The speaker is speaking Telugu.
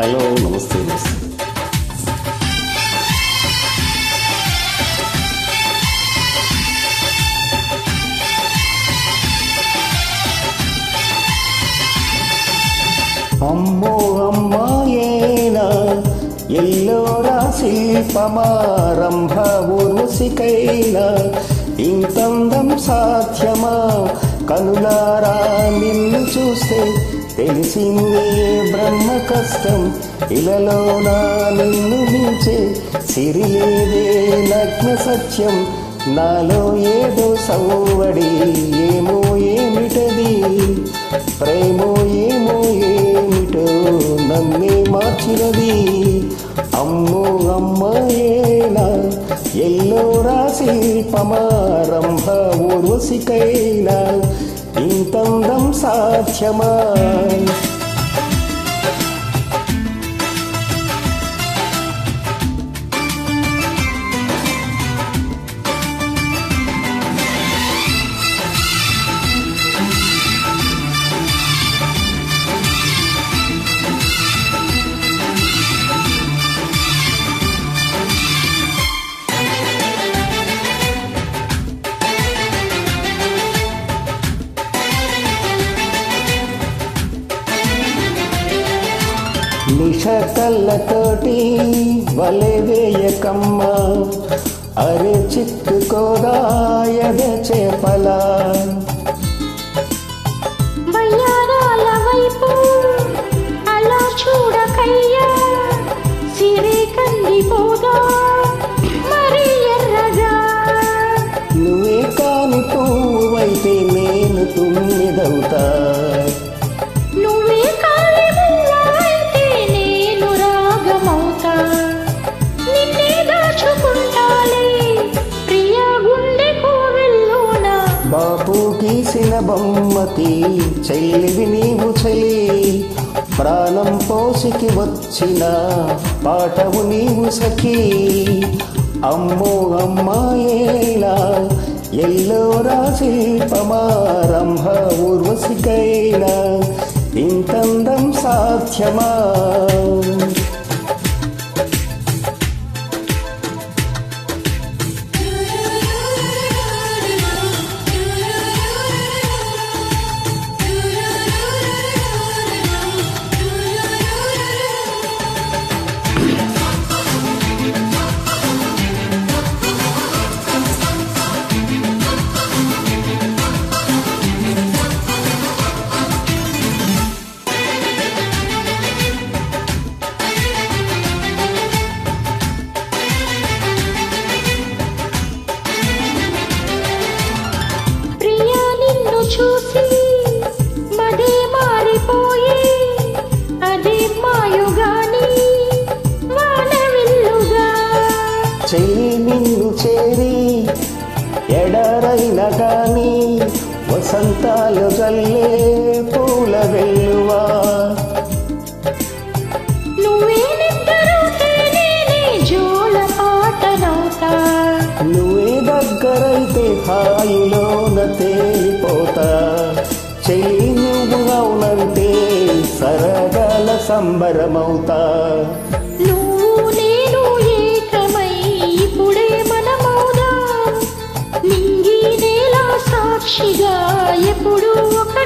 హలో నమస్తే అమ్మో అమ్మాయేనా ఎల్లోరా శిల్పమారంభ ఊర్వశికైనా ఇంతందం సాధ్యమా కనులారా నిన్ను చూస్తే తెలిసిందే బ్రహ్మ కష్టం ఇలలోనా నిన్ను మించే సిరిలేదే నగ్న సత్యం నాలో ఏదో సౌవడి ఏమో ఏమిటది ప్రేమో ఏమో ఏమిటో నన్నే మార్చినది అమ్మో అమ్మాయేనా ఎల్లోరా శిల్పమారంభ ఊర్వశికైనా ఇంతందం సాధ్యమా నిష కళ్ళతోటి వలె వేయకమ్మ అరే చిక్కుకోదాయద చేపలా వయ్యారాల వైపు అలా చూడకయ్యా సిరి కందిపోదా మరి ఎర్రగా నువ్వే కాని పువ్వైతే నేను తుమ్మిదవుతా నువ్వే కాలి పువ్వైతే నేను రాగమవుతా నిన్నే దాచుకుంటాలే ప్రియ గుండె కోవెల్లోన బాపు గీసిన బొమ్మకి చెల్లివి నీవు చెలి ప్రాణం పోసికి వచ్చిన పాటవు నీవు సఖీ అమ్మో అమ్మాయేలా ఎల్లోరా శిల్పమారంభ ఊర్వశికైనా ఇంతందం సాధ్యమా చూసి మదే మారిపోయి అదే మాయుగాని వానవిల్లుగా చెయ్యి నిన్ను చేరి ఎడరైన గాని వసంతాలు జల్లే పూల వెల్లువా నువ్వే నిద్రతే నేనే జోల పాటనవుతా నువ్వే దగ్గరైతే హాయిలోన తేలిపోతా చెయ్యి నువ్వు అవునంటే సరగాల సంబరమవుతా నువ్వు నేను ఏకమై ఇప్పుడే మనమవుదా నింగి నేల సాక్షిగా ఎప్పుడు ఒక